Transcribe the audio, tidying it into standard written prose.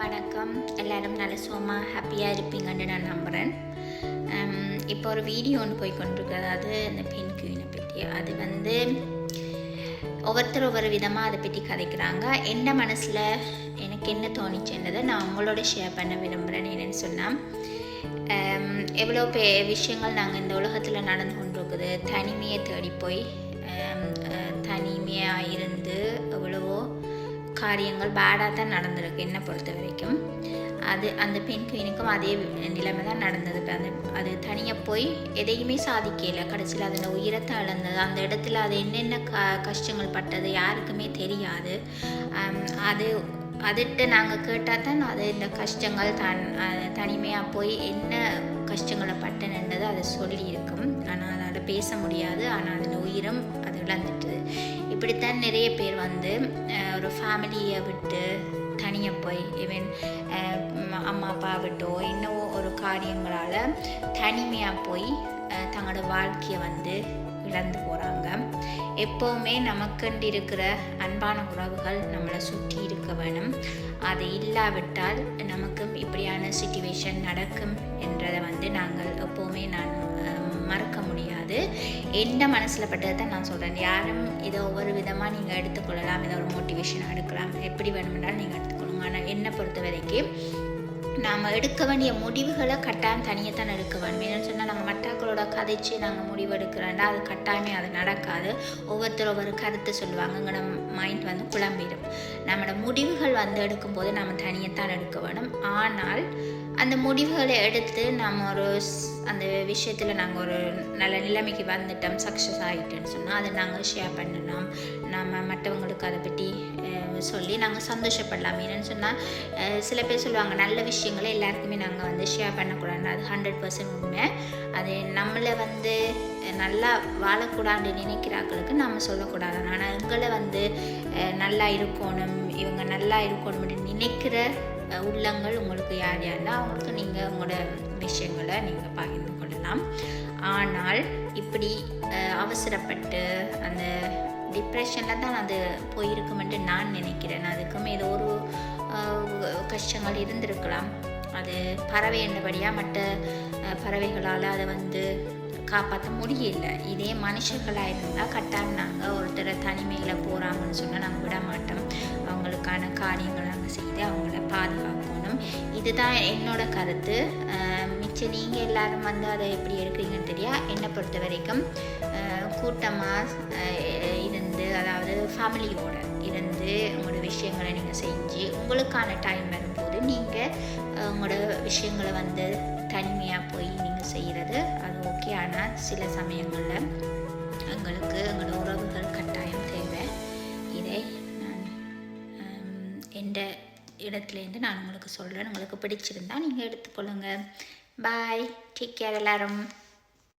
வணக்கம். எல்லாரும் நல்ல சுகமாக ஹாப்பியாக இருப்பீங்கன்னு நான் நம்புகிறேன். இப்போ ஒரு வீடியோ ஒன்று போய் கொண்டிருக்கிறது, அது இந்த பெண் குயினை பற்றி. அது ஒவ்வொருத்தர் ஒவ்வொரு விதமாக அதை பற்றி கதைக்கிறாங்க. என்ன மனசில் எனக்கு என்ன தோணிச்சுன்றதை நான் உங்களோட ஷேர் பண்ண விரும்புகிறேன். என்னென்னு சொன்னால், எவ்வளோ விஷயங்கள் நாங்கள் இந்த உலகத்தில் நடந்து கொண்டிருக்குது. தனிமையை தேடி போய் தனிமையாக இருந்து எவ்வளவோ காரியங்கள் பேடாக தான் நடந்திருக்கு என்னை பொறுத்த வரைக்கும். அந்த பெண் குயினுக்கும் அதே நிலைமை தான் நடந்தது. அது தனியாக போய் எதையுமே சாதிக்கல. கடைசியில் அதோட உயிரத்தை இழந்தது. அந்த இடத்துல அது என்னென்ன கஷ்டங்கள் பட்டது யாருக்குமே தெரியாது. அதுகிட்ட நாங்கள் கேட்டால் தான் அது இந்த கஷ்டங்கள் தனிமையாக போய் என்ன கஷ்டங்களை பட்டனுன்றது அதை சொல்லியிருக்கும். ஆனால் அதால் பேச முடியாது. ஆனால் அதோட உயிரும் அது இழந்துட்டுது. இப்படித்தான் நிறைய பேர் ஒரு ஃபேமிலியை விட்டு தனியாக போய் ஈவன் அம்மா அப்பா விட்டோ இன்னும் ஒரு காரியங்களால் தனிமையாக போய் தங்களோட வாழ்க்கையை இழந்து போகிறாங்க. எப்போவுமே நமக்குண்டு இருக்கிற அன்பான உறவுகள் நம்மளை சுற்றி இருக்க வேணும். அது இல்லாவிட்டால் நமக்கும் இப்படியான சிச்சுவேஷன் நடக்கும் என்றதை நாங்கள் எப்போவுமே மறக்க முடியாது. எந்த மனசில் பட்டதை தான் நான் சொல்கிறேன். யாரும் இதை ஒவ்வொரு விதமாக நீங்கள் எடுத்துக்கொள்ளலாம். இதை ஒரு மோட்டிவேஷனாக எடுக்கலாம். எப்படி வேணும்னாலும் நீங்கள் எடுத்துக்கொள்ளுங்க. ஆனால் என்னை பொறுத்த வரைக்கும் நாம் எடுக்க வேண்டிய முடிவுகளை கட்டாயம் தனியாக தான் எடுக்க வேண்டும். என்னென்னு சொன்னால், நாங்கள் மற்றவர்களோட கதைச்சு நாங்கள் முடிவு எடுக்கிறோன்னா அது கட்டாயமே அது நடக்காது. ஒவ்வொருத்தர் ஒவ்வொரு கருத்தை சொல்லுவாங்க. எங்களோட மைண்ட் குழம்பிடும். நம்மளோட முடிவுகள் எடுக்கும்போது நம்ம தனியாக தான் எடுக்க வேணும். ஆனால் அந்த முடிவுகளை எடுத்து நம்ம அந்த விஷயத்தில் நாங்கள் ஒரு நல்ல நிலைமைக்கு வந்துட்டோம், சக்ஸஸ் ஆகிட்டோன்னு சொன்னால் அதை நாங்கள் ஷேர் பண்ணலாம். நம்ம மற்றவங்களுக்கு அதை பற்றி சொல்லி நாங்கள் சந்தோஷப்படலாம். என்னென்னு சொன்னால், சில பேர் சொல்லுவாங்க நல்ல விஷயங்களை எல்லாருக்குமே நாங்கள் ஷேர் பண்ணக்கூடாது. அது 100% உண்மை. அது நம்மளை நல்லா வாழக்கூடாதுன்னு நினைக்கிறாங்களுக்கு நம்ம சொல்லக்கூடாது. ஆனால் எங்களை நல்லா இருக்கணும், இவங்க நல்லா இருக்கணும்னு நினைக்கிற உள்ளங்கள் உங்களுக்கு யாருன்னா அவங்களுக்கு நீங்கள் உங்களோட விஷயங்களை நீங்கள் பகிர்ந்து கொள்ளலாம். ஆனால் இப்படி அவசரப்பட்டு அந்த டிப்ரெஷனில் தான் அது போயிருக்குமென்று நான் நினைக்கிறேன். அதுக்குமே ஏதோ ஒரு கஷ்டங்கள் இருந்திருக்கலாம். அது பறவை என்றபடியாக மற்ற பறவைகளால் அதை காப்பாற்ற முடியல. இதே மனுஷர்களாக இருந்தால் கட்டாயம் நாங்கள் ஒருத்தரை தனிமையில் போகிறாங்கன்னு சொன்னால் நாங்கள் விட மாட்டோம். அவங்களுக்கான காரியங்கள் நாங்கள் செய்து அவங்கள பாதுகாக்கணும். இதுதான் என்னோட கருத்து. மிச்சம் நீங்கள் எல்லோரும் அதை எப்படி எடுக்கிறீங்கன்னு தெரியா. என்னை பொறுத்த வரைக்கும் கூட்டமாக இருந்து, அதாவது ஃபேமிலியோடு இருந்து உங்களோட விஷயங்களை நீங்கள் செஞ்சு உங்களுக்கான டைம் வரும்போது நீங்கள் உங்களோட விஷயங்களை தனிமையாக போய் நீங்கள் செய்கிறது அது ஓகே. ஆனால் சில சமயங்களில் எங்களுக்கு எங்களோட உறவுகள் கட்டாயம் தேவை. இதை நான் எந்த இடத்துலேருந்து நான் உங்களுக்கு சொல்கிறேன். உங்களுக்கு பிடிச்சிருந்தா நீங்கள் எடுத்துக்கொள்ளுங்கள். பாய், டேக் கேர் எல்லாரும்.